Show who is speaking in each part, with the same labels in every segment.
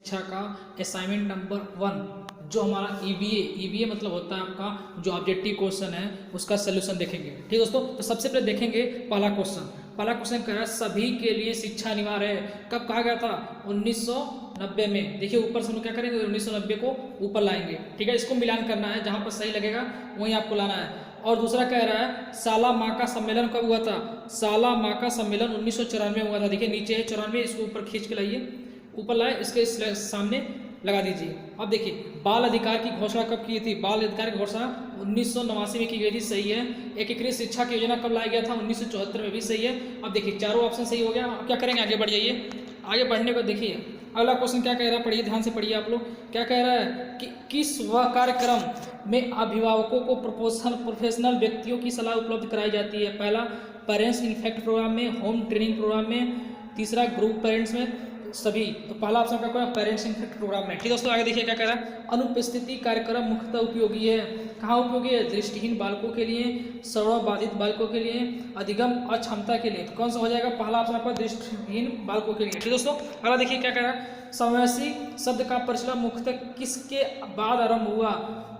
Speaker 1: शिक्षा का assignment number 1 जो हमारा ईवीए मतलब होता है आपका जो ऑब्जेक्टिव क्वेश्चन है उसका सोल्यूशन देखेंगे। ठीक दोस्तों, तो सबसे पहले देखेंगे पहला क्वेश्चन कह रहा है सभी के लिए शिक्षा अनिवार्य है। कब कहा गया था? 1990 में। देखिए ऊपर से हम लोग क्या करेंगे, 1990 को ऊपर लाएंगे। ठीक है, इसको मिलान करना है, जहाँ पर सही लगेगा वहीं आपको लाना है। और दूसरा कह रहा है साला माँ का सम्मेलन कब हुआ था? साला माँ का सम्मेलन 1994 में हुआ था। देखिए नीचे है 94, इसको ऊपर खींच के लाइए, ऊपर लाए, इसके सामने लगा दीजिए। अब देखिए बाल अधिकार की घोषणा कब की थी? बाल अधिकार की घोषणा 1989 में की गई थी, सही है। एकीकृत शिक्षा की योजना कब लाया गया था? 1974 में, भी सही है। अब देखिए चारों ऑप्शन सही हो गया। अब क्या करेंगे, आगे बढ़ जाइए। आगे बढ़ने को देखिए अगला क्वेश्चन क्या कह रहा है, पढ़िए ध्यान से पढ़िए आप लोग। क्या कह रहा है कि किस वह कार्यक्रम में अभिभावकों को प्रोफेशनल व्यक्तियों की सलाह उपलब्ध कराई जाती है? पहला पेरेंट्स इनफेक्ट प्रोग्राम में, होम ट्रेनिंग प्रोग्राम में, तीसरा ग्रुप पेरेंट्स में, सभी। तो पहला ऑप्शन क्या पेरेंट्स इनफेक्ट प्रोग्राम में। ठीक दोस्तों, आगे देखिए क्या कह रहा है। अनुपस्थिति कार्यक्रम मुख्यतः उपयोगी है। कहाँ उपयोगी है? दृष्टिहीन बालकों के लिए, श्रवण बाधित बालकों के लिए, अधिगम अक्षमता के लिए। तो कौन सा हो जाएगा? पहला ऑप्शन आपका दृष्टिहीन बालकों के लिए। ठीक दोस्तों, अगला देखिए क्या कह रहा है। समावेशी शब्द का प्रचलन मुख्यतः किसके बाद आरंभ हुआ?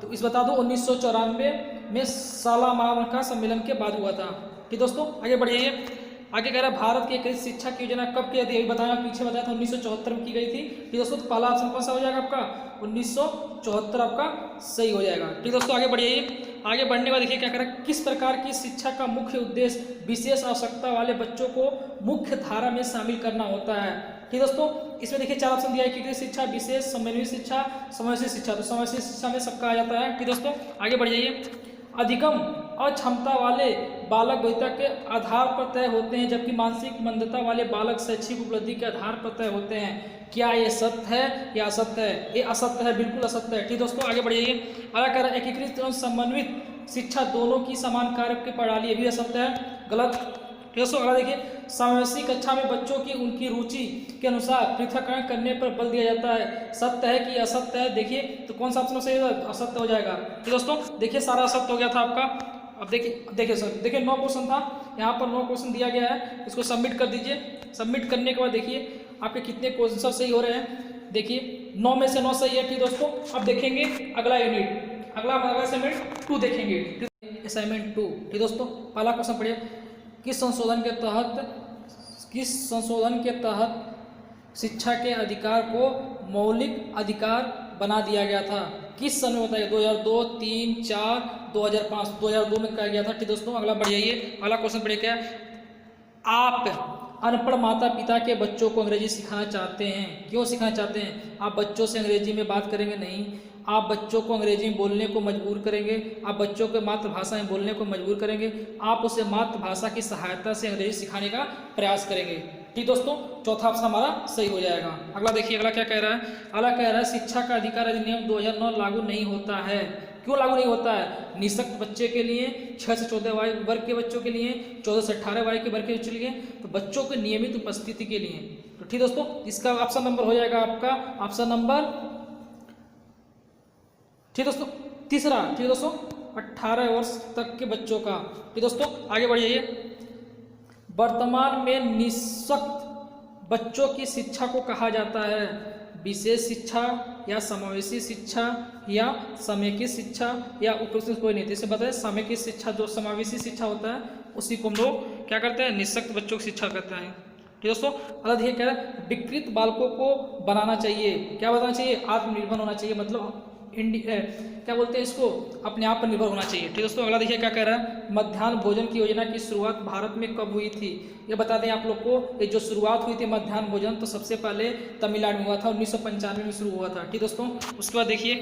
Speaker 1: तो इस बता दो 1994 में साला माँ का सम्मेलन के बाद हुआ था। ठीक दोस्तों, आगे बढ़िए। आगे कह रहा है भारत की एकीकृत शिक्षा की योजना कब की थी? बताया पीछे बताया था 1974 में की गई थी। ठीक दोस्तों, तो पहला ऑप्शन कौन सा हो जाएगा आपका? 1974 आपका सही हो जाएगा। ठीक दोस्तों, आगे बढ़िए। आगे बढ़ने के बाद देखिए क्या कह रहा है। किस प्रकार की शिक्षा का मुख्य उद्देश्य विशेष आवश्यकता वाले बच्चों को मुख्य धारा में शामिल करना होता है? ठीक दोस्तों, इसमें देखिए चार ऑप्शन दिया है, एकीकृत शिक्षा, विशेष, समन्वित शिक्षा, समावेशी शिक्षा। तो समावेशी शिक्षा में सबका आ जाता है। ठीक दोस्तों, आगे बढ़ जाइए। अधिगम अक्षमता वाले बालक वैधता के आधार पर तय होते हैं, जबकि मानसिक मंदता वाले बालक शैक्षिक उपलब्धि के आधार पर तय होते हैं। क्या ये सत्य है या असत्य है? ये असत्य है, बिल्कुल असत्य है। ठीक दोस्तों, आगे बढ़िए। अगला कह रहा है एकीकृत एवं समन्वित शिक्षा दोनों की समान कार्य की प्रणाली, ये भी असत्य है, गलत। दोस्तों अगला देखिए। समावेशी कक्षा में बच्चों की उनकी रुचि के अनुसार पृथक्करण करने पर बल दिया जाता है। सत्य है कि असत्य है? देखिए तो कौन सा ऑप्शन सही होगा? असत्य हो जाएगा। तो दोस्तों देखिए सारा असत्य हो गया था आपका। अब देखिए सर, देखिए 9 क्वेश्चन था, यहाँ पर 9 क्वेश्चन दिया गया है, इसको सबमिट कर दीजिए। सबमिट करने के बाद देखिए आपके कितने क्वेश्चन सब सही हो रहे हैं। देखिए 9 में से 9 सही है। ठीक दोस्तों, अब देखेंगे अगला यूनिट, अगला असाइनमेंट 2 देखेंगे। असाइनमेंट 2। ठीक दोस्तों, पहला क्वेश्चन पढ़िए। किस संशोधन के तहत शिक्षा के अधिकार को मौलिक अधिकार बना दिया गया था? किस सन में बताइए? 2002, 3, 4, 2005। 2002 में कहा गया था। ठीक दोस्तों, अगला बढ़ जाइए। अगला क्वेश्चन पढ़िए क्या। आप अनपढ़ माता पिता के बच्चों को अंग्रेजी सिखाना चाहते हैं। क्यों सिखाना चाहते हैं? आप बच्चों से अंग्रेजी में बात करेंगे? नहीं, आप बच्चों को अंग्रेजी में बोलने को मजबूर करेंगे। आप बच्चों को मातृभाषा में बोलने को मजबूर करेंगे। आप उसे मातृभाषा की सहायता से अंग्रेजी सिखाने का प्रयास करेंगे। ठीक दोस्तों, चौथा ऑप्शन हमारा सही हो जाएगा। अगला देखिए, अगला क्या कह रहा है। अगला कह रहा है शिक्षा का अधिकार अधिनियम 2009 लागू नहीं होता है। क्यों लागू नहीं होता है? निःशक्त बच्चे के लिए, 6 से 14 वर्ग के बच्चों के लिए, 14 से 18 वर्ग के वर्ग के बच्चों के लिए, तो बच्चों की नियमित उपस्थिति के लिए। तो ठीक दोस्तों, इसका ऑप्शन नंबर हो जाएगा आपका ऑप्शन नंबर, ठीक दोस्तों, तीसरा। ठीक दोस्तों, 18 वर्ष तक के बच्चों का। ठीक दोस्तों, आगे बढ़िए। वर्तमान में निःशक्त बच्चों की शिक्षा को कहा जाता है विशेष शिक्षा या समावेशी शिक्षा या समेकित शिक्षा या उपरोक्त कोई नहीं। इसे बताए समेकित शिक्षा, जो समावेशी शिक्षा होता है उसी को हम लोग क्या करते हैं? निःशक्त बच्चों की शिक्षा करते हैं। ठीक दोस्तों, अगला देखिए कह रहा है विकृत बालकों को बनाना चाहिए। क्या बताना चाहिए? आत्मनिर्भर होना चाहिए, मतलब क्या बोलते हैं इसको, अपने आप पर निर्भर होना चाहिए। ठीक दोस्तों, अगला देखिए क्या कह रहा है। मध्याह्न भोजन की योजना की शुरुआत भारत में कब हुई थी? ये बता दें आप लोग को, ये जो शुरुआत हुई थी मध्याह्न भोजन, तो सबसे पहले तमिलनाडु में हुआ था, 1995 में शुरू हुआ था। ठीक दोस्तों, उसके बाद देखिए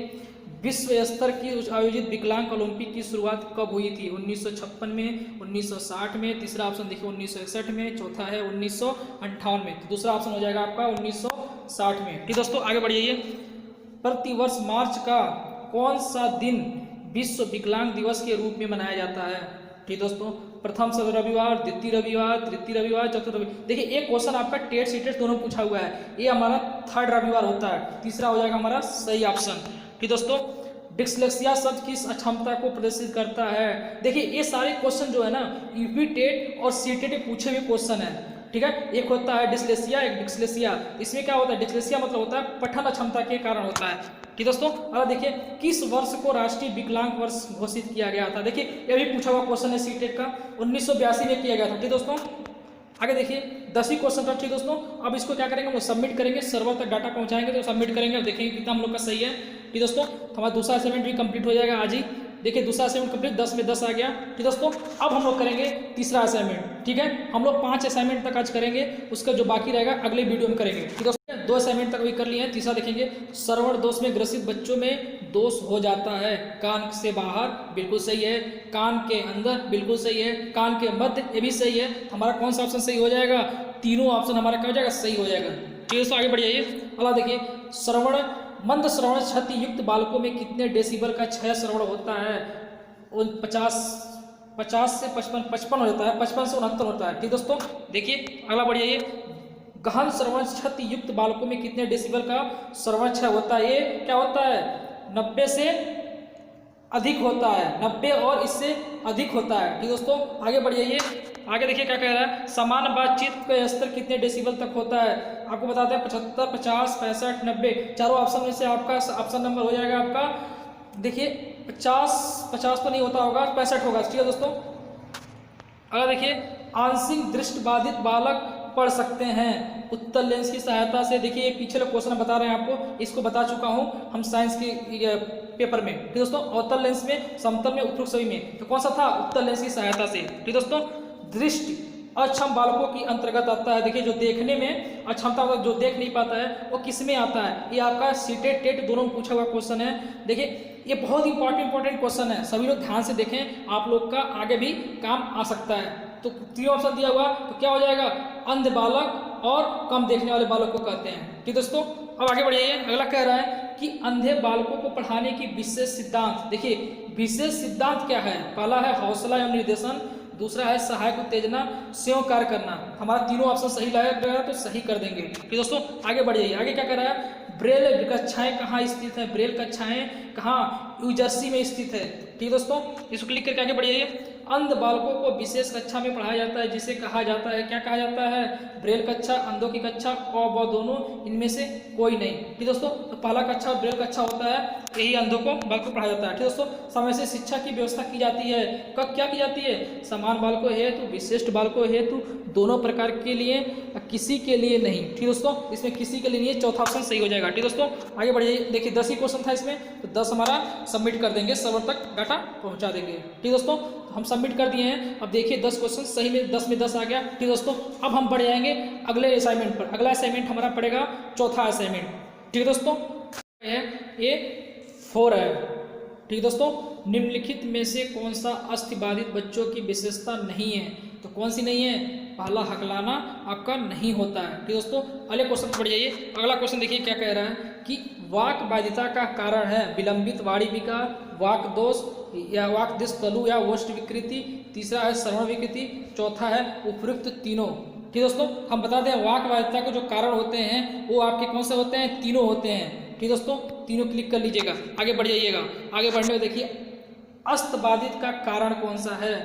Speaker 1: विश्व स्तर की आयोजित विकलांग ओलंपिक की शुरुआत कब हुई थी? 1956 में, 1960 में, तीसरा ऑप्शन देखिए 1961 में, चौथा है 1958 में। तो दूसरा ऑप्शन हो जाएगा आपका 1960 में। ठीक दोस्तों, आगे बढ़िए। प्रतिवर्ष मार्च का कौन सा दिन विश्व विकलांग दिवस के रूप में मनाया जाता है? ठीक दोस्तों, प्रथम रविवार, द्वितीय रविवार, तृतीय रविवार, चतुर्थ रविवार। देखिए एक क्वेश्चन आपका टेट सीटेट दोनों पूछा हुआ है, ये हमारा 3rd रविवार होता है। तीसरा हो जाएगा हमारा सही ऑप्शन। ठीक दोस्तों, डिस्लेक्सिया शब्द किस अक्षमता को प्रदर्शित करता है? देखिए ये सारे क्वेश्चन जो है ना यूपी टेट और सीटेट पूछे हुए क्वेश्चन है। ठीक है। एक होता है डिस्लेक्सिया, एक डिस्लेक्सिया। इसमें क्या होता है, डिस्लेक्सिया मतलब होता है पठन अक्षमता के कारण होता है। कि दोस्तों अगर देखिए किस वर्ष को राष्ट्रीय विकलांग वर्ष घोषित किया गया था, देखिए ये भी पूछा हुआ क्वेश्चन है सीटेट का, 1982 में किया गया था। ठीक दोस्तों, आगे देखिए 10वीं क्वेश्चन था। ठीक दोस्तों, अब इसको क्या करेंगे, वो सबमिट करेंगे, सर्वर तक डाटा पहुंचाएंगे तो सबमिट करेंगे और देखेंगे कितना हम लोग का सही है। ठीक दोस्तों, हमारा दूसरा असाइनमेंट भी कंप्लीट हो जाएगा आज ही। देखिए दूसरा असाइनमेंट कंप्लीट, 10 में 10 आ गया। ठीक दोस्तों, अब हम लोग करेंगे तीसरा असाइनमेंट। ठीक है, हम लोग 5 असाइनमेंट तक आज करेंगे, उसका जो बाकी रहेगा अगले वीडियो में करेंगे। ठीक दोस्तों, 2 असाइनमेंट तक भी कर लिए हैं। तीसरा देखेंगे, श्रवण दोष में ग्रसित बच्चों में दोष हो जाता है। कान से बाहर बिल्कुल सही है, कान के अंदर बिल्कुल सही है, कान के मध्य ये भी सही है। हमारा कौन सा ऑप्शन सही हो जाएगा, तीनों ऑप्शन हमारा क्या हो जाएगा, सही हो जाएगा। ठीक दोस्तों, आगे बढ़ जाइए। अगला देखिए, श्रवण मंद श्रवण क्षति युक्त बालकों में कितने डेसिबल का क्षय श्रवण होता है, 50 से 55 हो जाता है, 55 से 69 होता है। ठीक दोस्तों, देखिए अगला बढ़ जाइए, गहन श्रवण क्षति युक्त बालकों में कितने डेसिबल का श्रवण क्षय होता है, ये क्या होता है, 90 से अधिक होता है, 90 और इससे अधिक होता है। ठीक दोस्तों, आगे बढ़ जाइए। आगे देखिए क्या कह रहा है, समान बातचीत का स्तर कितने डेसिबल तक होता है, आपको बताते हैं 75, 50, 65, 90। चारों ऑप्शन में से आपका ऑप्शन नंबर हो जाएगा आपका, देखिए 50 तो नहीं होता होगा, 65 होगा। ठीक है दोस्तों, अगर देखिए आंशिक दृष्टिबाधित बालक पढ़ सकते हैं उत्तल लेंस की सहायता से। देखिए ये पीछे लोग क्वेश्चन बता रहे हैं आपको, इसको बता चुका हूँ हम साइंस के पेपर में। ठीक दोस्तों, अवतल लेंस में, समतल में, उपयुक्त सभी में, तो कौन सा था, उत्तल लेंस की सहायता से। ठीक दोस्तों, दृष्टि अक्षम बालकों की अंतर्गत आता है। देखिए जो देखने में अक्षमता, जो देख नहीं पाता है वो किस में आता है, ये आपका सीटेट टेट दोनों में पूछा हुआ क्वेश्चन है। देखिए ये बहुत इंपॉर्टेंट क्वेश्चन है, सभी लोग ध्यान से देखें, आप लोग का आगे भी काम आ सकता है। तो 3 ऑप्शन दिया हुआ, तो क्या हो जाएगा, अंध बालक और कम देखने वाले बालक को कहते हैं। ठीक दोस्तों, अब आगे बढ़िए। अगला कह रहा है कि अंधे बालकों को पढ़ाने की विशेष सिद्धांत। देखिए विशेष सिद्धांत क्या है, पहला है हौसला एवं निर्देशन, दूसरा है सहायक उत्तेजना, स्व कार्य करना। हमारा तीनों ऑप्शन सही लगा तो सही कर देंगे। ठीक दोस्तों, आगे बढ़ जाइए। आगे क्या कर रहा है, ब्रेल कक्षाएं कहाँ स्थित है, ब्रेल कक्षाएं कहाँ, न्यू जर्सी में स्थित है। ठीक दोस्तों, इसको क्लिक करके आगे बढ़ जाइए। अंध बालकों को विशेष कक्षा में पढ़ाया जाता है, जिसे कहा जाता है, क्या कहा जाता है, ब्रेल कक्षा, अंधों की कक्षा, अ ब दोनों, इनमें से कोई नहीं। ठीक दोस्तों, तो पहला कक्षा ब्रेल कक्षा होता है, यही अंधों को बालकों को पढ़ाया जाता है। ठीक दोस्तों, समय से शिक्षा की व्यवस्था की जाती है, कब क्या की जाती है, समान बालकों हेतु, विशिष्ट बालकों हेतु, दोनों प्रकार के लिए, किसी के लिए नहीं। ठीक दोस्तों, इसमें किसी के लिए नहीं है, चौथा ऑप्शन सही हो जाएगा। ठीक दोस्तों, आगे बढ़िए। देखिए 10 ही क्वेश्चन था इसमें, तो 10 हमारा सबमिट कर देंगे, सर्वर तक डाटा पहुंचा देंगे। ठीक दोस्तों, हम सबमिट कर दिए हैं। अब देखिए 10 क्वेश्चन सही में 10 में 10 आ गया। ठीक दोस्तों, अब हम बढ़ जाएंगे अगले असाइनमेंट पर। अगला असाइनमेंट हमारा पड़ेगा चौथा असाइनमेंट। ठीक दोस्तों, ये 4 है। ठीक दोस्तों, निम्नलिखित में से कौन सा अस्थिबाधित बच्चों की विशेषता नहीं है, तो कौन सी नहीं है, पहला हकलाना आपका नहीं होता है। ठीक दोस्तों, अगले क्वेश्चन पर बढ़ जाइए। अगला क्वेश्चन देखिए क्या कह रहा है कि वाक बाधिता का कारण है विलंबित वाणी विकार, वाक दोष या वाक दिश तलु या वोष्ठ विकृति, तीसरा है श्रवण विकृति, चौथा है उपयुक्त तीनों। ठीक दोस्तों, हम बता दें वाक बाधिता के जो कारण होते हैं वो आपके कौन से होते हैं, तीनों होते हैं। ठीक दोस्तों, तीनों क्लिक कर लीजिएगा, आगे बढ़ जाइएगा। आगे बढ़ने में देखिए अस्तबाधित का कारण कौन सा है,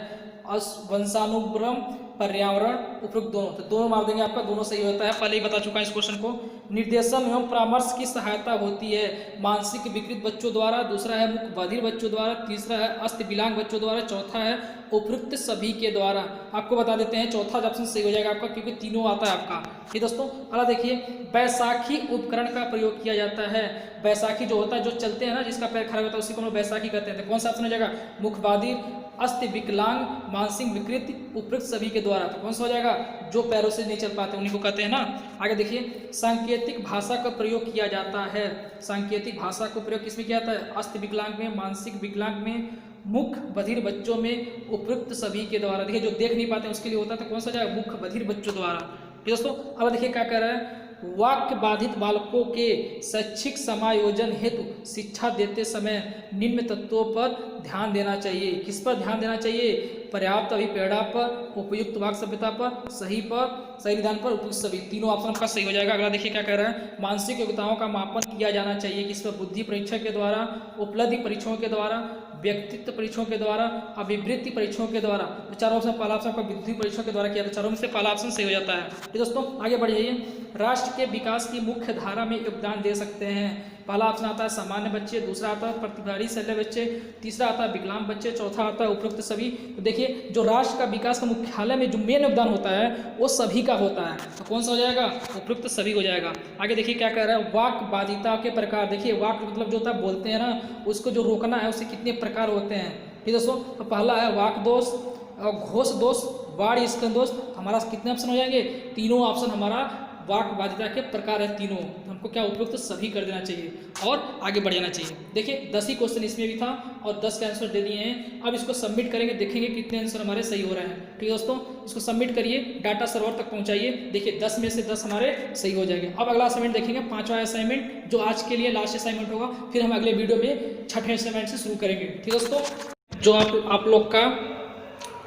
Speaker 1: वंशानुक्रम, पर्यावरण, उपयुक्त दोनों, तो दोनों मार देंगे, आपका दोनों सही होता है, पहले ही बता चुका है इस क्वेश्चन को। निर्देशन एवं परामर्श की सहायता होती है मानसिक विकृत बच्चों द्वारा, दूसरा है मुख बधिर बच्चों द्वारा, तीसरा है अस्त विकलांग बच्चों द्वारा, चौथा है उपयुक्त सभी के द्वारा। आपको बता देते हैं चौथा ऑप्शन सही हो जाएगा आपका, क्योंकि तीनों आता है आपका। ठीक दोस्तों, अगला देखिए बैसाखी उपकरण का प्रयोग किया जाता है। बैसाखी जो होता है, जो चलते हैं ना, जिसका पैर खराब होता है उसी को हम लोग बैसाखी कहते हैं। तो कौन सा ऑप्शन हो जाएगा, मुख बधिर, अस्त विकलांग, मानसिक विकृति, उपयुक्त सभी के द्वारा, तो कौन सा हो जाएगा, जो पैरों से नहीं चल पाते उन्हीं को कहते हैं ना। आगे देखिए सांकेतिक भाषा का प्रयोग किया जाता है। सांकेतिक भाषा का प्रयोग किसमें किया जाता है, अस्त विकलांग में, मानसिक विकलांग में, मुख बधिर बच्चों में, उपयुक्त सभी के द्वारा। देखिए जो देख नहीं पाते उसके लिए होता है, तो कौन सा जाएगा, मुख बधिर बच्चों द्वारा। ठीक दोस्तों, अब देखिए क्या कह रहा है, वाक्य बाधित बालकों के शैक्षिक समायोजन हेतु शिक्षा देते समय निम्न तत्वों पर ध्यान देना चाहिए। किस पर ध्यान देना चाहिए, पर्याप्त अभिप्रेरणा पर, उपयुक्त वाक सभ्यता पर, सही निदान पर, उपयुक्त सभी, तीनों ऑप्शन आपका सही हो जाएगा। अगला देखिए क्या कह रहा है, मानसिक योग्यताओं का मापन किया जाना चाहिए, किस पर, बुद्धि परीक्षा के द्वारा, उपलब्धि परीक्षाओं के द्वारा, व्यक्तित्व परीक्षाओं के द्वारा, अभिवृत्ति परीक्षाओं के द्वारा। तो चारों ऑप्शन, पहला ऑप्शन आपका विद्युत परीक्षाओं के द्वारा किया था, चारों में से पहला ऑप्शन सही हो जाता है। तो दोस्तों आगे बढ़ जाइए। राष्ट्र के विकास की मुख्य धारा में योगदान दे सकते हैं। पहला ऑप्शन आता है सामान्य बच्चे, दूसरा आता है प्रतिभागी शल्य बच्चे, तीसरा आता है विकलांग बच्चे, चौथा आता है उपरोक्त सभी। तो देखिए जो राष्ट्र का विकास का मुख्यालय में जो मेन योगदान होता है वो सभी का होता है। तो कौन सा हो जाएगा? उपरोक्त सभी हो जाएगा। आगे देखिए क्या कह रहा है, वाक बाधिता के प्रकार। देखिए वाक मतलब जो होता है बोलते हैं ना, उसको जो रोकना है उससे कितने प्रकार होते हैं। ठीक दोस्तों, तो पहला है वाक दोष, घोष दोष, वाणी स्कंद दोष। हमारा कितने ऑप्शन हो जाएंगे? तीनों ऑप्शन हमारा वाक बाधिता के प्रकार है तीनों। हमको क्या उपयुक्त सभी कर देना चाहिए और आगे बढ़ जाना चाहिए। देखिए 10 ही क्वेश्चन इसमें भी था और 10 का आंसर दे दिए हैं। अब इसको सबमिट करेंगे, देखेंगे कितने आंसर हमारे सही हो रहे हैं। ठीक है दोस्तों, इसको सबमिट करिए, डाटा सर्वर तक पहुंचाइए। देखिए 10 में से 10 हमारे सही हो जाएंगे। अब अगला असाइनमेंट देखेंगे, 5वां असाइनमेंट जो आज के लिए लास्ट असाइनमेंट होगा। फिर हम अगले वीडियो में 6ठे असाइनमेंट से शुरू करेंगे। ठीक है दोस्तों, जो आप लोग का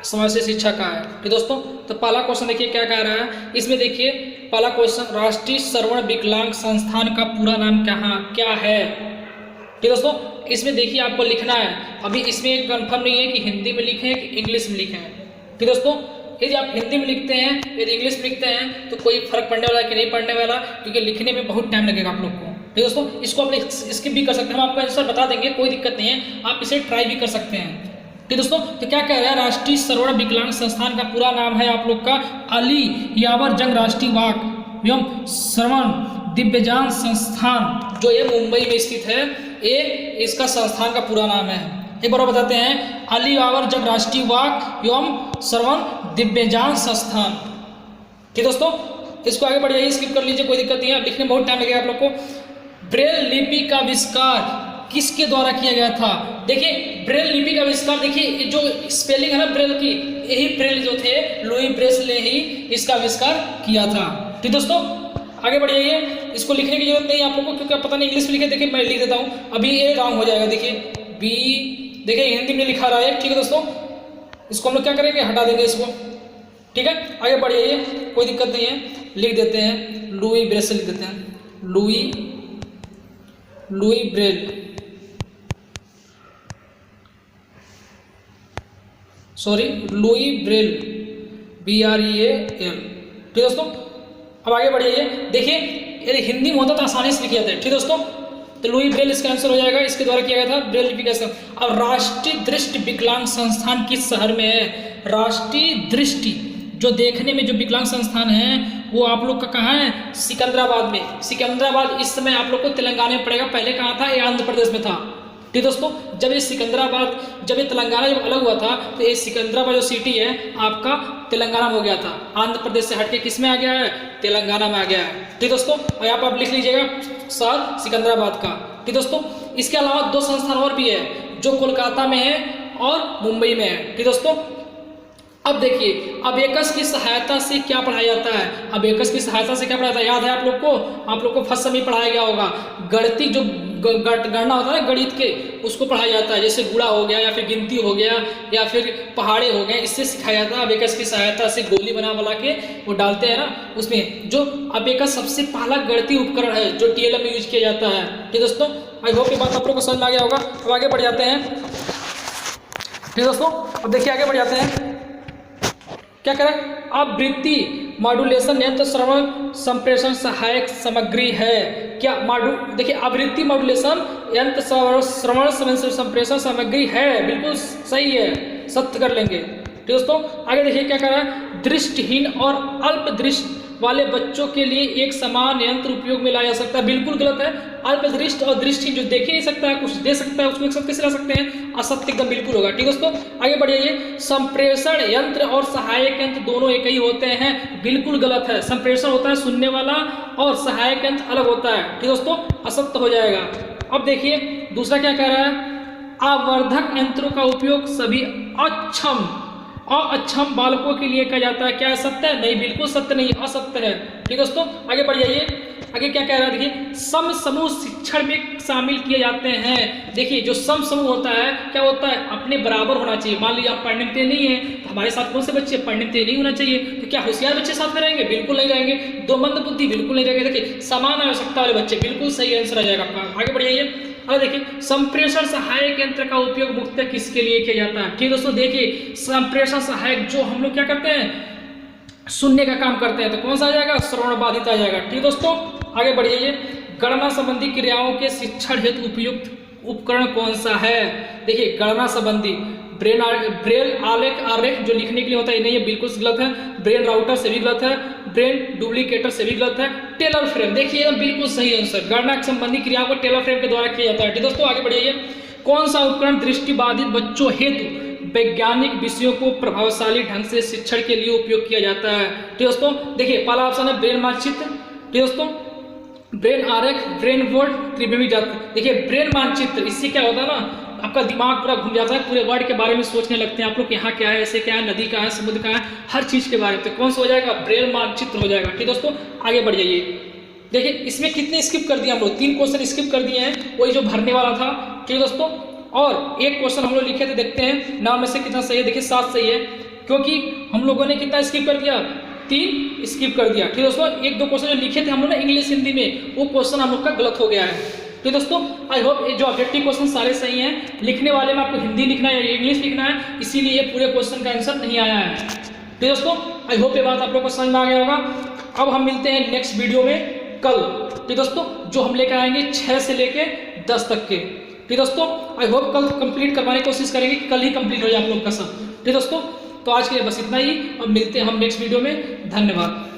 Speaker 1: समाज से शिक्षा का है। ठीक दोस्तों, तो पहला क्वेश्चन देखिए क्या कह रहा है। इसमें देखिए पहला क्वेश्चन, राष्ट्रीय श्रवण विकलांग संस्थान का पूरा नाम क्या है। ठीक दोस्तों, इसमें देखिए आपको लिखना है। अभी इसमें कंफर्म नहीं है कि हिंदी में लिखें कि इंग्लिश में लिखें। ठीक दोस्तों, यदि आप हिंदी में लिखते हैं, यदि इंग्लिश में लिखते हैं तो कोई फर्क पड़ने वाला है कि नहीं पड़ने वाला, क्योंकि लिखने में बहुत टाइम लगेगा आप लोग को। ठीक दोस्तों, इसको आप स्किप भी कर सकते हैं, हम आपको आंसर बता देंगे, कोई दिक्कत नहीं है, आप इसे ट्राई भी कर सकते हैं। ठीक दोस्तों, तो क्या कह रहा है, राष्ट्रीय श्रवण विकलांग संस्थान का पूरा नाम है आप लोग का अली यावर जंग राष्ट्रीय वाक एवं श्रवण दिव्यांग संस्थान, जो ये मुंबई में स्थित है। ये इसका संस्थान का पूरा नाम है। एक बार बताते हैं, अली यावर जंग राष्ट्रीय वाक एवं श्रवण दिव्यांग संस्थान। ठीक दोस्तों, इसको आगे बढ़ जाइए, स्किप कर लीजिए, कोई दिक्कत नहीं है, लिखने में बहुत टाइम लगेगा आप लोग को। ब्रेल लिपि का आविष्कार किसके द्वारा किया गया था? देखिए ब्रेल लिपि का आविष्कार, देखिए जो स्पेलिंग है ना ब्रेल की, यही ब्रेल जो थे लुई ब्रेल ने ही इसका आविष्कार किया था। ठीक दोस्तों, आगे बढ़ जाइए। इसको लिखने की जरूरत नहीं है आप लोगों को, क्योंकि पता नहीं इंग्लिश में लिखे। देखिए मैं लिख देता हूँ, अभी ये रॉन्ग हो जाएगा। देखिए बी, देखिए हिंदी में लिखा रहा है। ठीक है दोस्तों, इसको हम लोग क्या करेंगे, हटा देंगे इसको। ठीक है, आगे बढ़ जाइए, कोई दिक्कत नहीं है, लिख देते हैं लुई ब्रेल से लिख देते हैं, Louis Braille, sorry Louis Braille, BREAL। ठीक दोस्तों, अब आगे बढ़िए। देखिए यदि हिंदी में होता तो आसानी से लिखे जाते हैं। ठीक दोस्तों, तो लुई ब्रेल इसका आंसर हो जाएगा, इसके द्वारा किया गया था ब्रेल लिपि का। अब राष्ट्रीय दृष्टि विकलांग संस्थान किस शहर में है? राष्ट्रीय दृष्टि जो देखने में जो विकलांग संस्थान है वो आप लोग का कहाँ है? सिकंदराबाद में। सिकंदराबाद इस समय आप लोग को तेलंगाना में पड़ेगा, पहले कहाँ था? ये आंध्र प्रदेश में था। ठीक दोस्तों, जब ये सिकंदराबाद, जब ये तेलंगाना जब अलग हुआ था तो ये सिकंदराबाद जो सिटी है आपका तेलंगाना में हो गया था। आंध्र प्रदेश से हटके किस में आ गया है? तेलंगाना में आ गया है। ठीक दोस्तों, और यहाँ पर आप लिख लीजिएगा शहर सिकंदराबाद का। ठीक दोस्तों, इसके अलावा 2 संस्थान और भी है जो कोलकाता में है और मुंबई में है। ठीक दोस्तों, अब देखिए अबेकस की सहायता से क्या पढ़ाया जाता है? अबेकस की सहायता से क्या पढ़ाया जाता है? याद है आप लोग को फर्स्ट समय पढ़ाया गया होगा। गणित जो गणना होता है गणित के, उसको पढ़ाया जाता है। जैसे गुणा हो गया या फिर गिनती हो गया या फिर पहाड़े हो गए, इससे सिखाया जाता है। अबेकस की सहायता से गोली बना के वो डालते हैं ना, उसमें जो अबेकस सबसे पहला गणितीय उपकरण है जो TLM में यूज किया जाता है। ठीक दोस्तों, आई होप ये बात आप लोग को समझ में आ गया होगा। अब आगे बढ़ जाते हैं। ठीक दोस्तों, अब देखिए आगे बढ़ जाते हैं, क्या करें? आवृत्ति मॉड्यूलेशन यंत्र श्रवण संप्रेषण सहायक सामग्री है। क्या देखिए आवृत्ति मॉड्यूलेशन यंत्र श्रवण संप्रेषण सामग्री है, बिल्कुल सही है, सत्य कर लेंगे। ठीक दोस्तों, आगे देखिए क्या कर रहा है? दृष्टिहीन और अल्प दृष्टि वाले बच्चों के लिए एक समान यंत्र उपयोग में लाया जा सकता है, बिल्कुल गलत है। अल्प दृष्टि और दृष्टि जो देख ही नहीं सकता है, कुछ दे सकता है, उसको एक साथ कैसे ला सकते हैं? असत्य एकदम बिल्कुल होगा। ठीक दोस्तों, आगे बढ़िए। संप्रेषण यंत्र और सहायक यंत्र दोनों एक ही होते हैं, बिल्कुल गलत है। संप्रेषण होता है सुनने वाला और सहायक यंत्र अलग होता है। ठीक दोस्तों, असत्य हो जाएगा। अब देखिए दूसरा क्या कह रहा है? आवर्धक यंत्रों का उपयोग सभी अक्षम बालकों के लिए किया जाता है। क्या सत्य है? नहीं, बिल्कुल सत्य नहीं, असत्य है। ठीक दोस्तों, आगे बढ़ जाइए। आगे क्या कह रहा है? देखिए सम समूह शिक्षण में शामिल किए जाते हैं। देखिए जो सम समूह होता है क्या होता है? अपने बराबर होना चाहिए। मान लीजिए आप पढ़ने में तेज नहीं है तो हमारे साथ कौन से बच्चे पढ़ने में तेज नहीं होना चाहिए, तो क्या होशियार बच्चे साथ में रहेंगे? बिल्कुल नहीं रहेंगे। 2 मंद बुद्धि बिल्कुल नहीं रहेंगे। देखिए समान आवश्यकता वाले बच्चे, बिल्कुल सही आंसर आ जाएगा आपका। आगे बढ़ जाइए। अब देखिए संप्रेषण सहायक यंत्र का उपयोग मुख्यतः किसके लिए किया जाता है? ठीक दोस्तों, देखिए संप्रेषण सहायक जो हम लोग क्या करते हैं, सुनने का काम करते हैं, तो कौन सा आ जाएगा? श्रवण बाधित आ जाएगा। ठीक दोस्तों, आगे बढ़ जाइए। गणना संबंधी क्रियाओं के शिक्षण हेतु उपयुक्त उपकरण कौन सा है? देखिए गणना संबंधी ब्रेल आलेख जो लिखने के लिए होता है नहीं, ये बिल्कुल गलत है। ब्रेन राउटर से भी गलत है, ब्रेन डुप्लीकेटर से भी गलत है। टेलर फ्रेम, देखिए एकदम बिल्कुल सही आंसर। गणना संबंधी क्रियाओं को टेलर फ्रेम के द्वारा किया जाता है। ठीक दोस्तों, आगे बढ़िए। कौन सा उपकरण दृष्टिबाधित बच्चों हेतु वैज्ञानिक विषयों को प्रभावशाली ढंग से शिक्षण के लिए उपयोग किया जाता है? ठीक दोस्तों, देखिए पहला ऑप्शन है ब्रेन मानचित्र। ठीक दोस्तों, ब्रेन आरेख, ब्रेन बोर्ड, त्रिविमी जाति। देखिए ब्रेन मानचित्र, इससे क्या होता है ना, आपका दिमाग पूरा घूम जाता है, पूरे वर्ल्ड के बारे में सोचने लगते हैं आप लोग, यहाँ क्या है, ऐसे क्या है, नदी का है, समुद्र का है, हर चीज के बारे में। तो कौन सा हो जाएगा? ब्रेन मानचित्र हो जाएगा। ठीक दोस्तों, आगे बढ़ जाइए। देखिए इसमें कितने स्किप कर दिए हम लोग, 3 क्वेश्चन स्किप कर दिए हैं, वही जो भरने वाला था। ठीक दोस्तों, और एक क्वेश्चन हम लोग लिखे थे, देखते हैं 9 में से कितना सही है। देखिए 7 सही है, क्योंकि हम लोगों ने कितना स्किप कर दिया? 3 स्किप कर दिया। ठीक दोस्तों, 1-2 क्वेश्चन जो लिखे थे हम लोग ना इंग्लिश हिंदी में, वो क्वेश्चन हम लोग का गलत हो गया है। तो दोस्तों आई होप जो ऑब्जेक्टिव क्वेश्चन सारे सही हैं। लिखने वाले में आपको हिंदी लिखना है या इंग्लिश लिखना है, इसीलिए ये पूरे क्वेश्चन का आंसर नहीं आया है। तो दोस्तों आई होप ये बात आप लोग को समझ में आ गया होगा। अब हम मिलते हैं नेक्स्ट वीडियो में कल। तो दोस्तों जो हम लेकर आएंगे 6 से लेके 10 तक के। ठीक दोस्तों, आई होप कल कंप्लीट करवाने की कोशिश करेंगे कि कल ही कंप्लीट हो जाए आप लोग का सब। ठीक दोस्तों, तो आज के लिए बस इतना ही। अब मिलते हैं हम नेक्स्ट वीडियो में। धन्यवाद।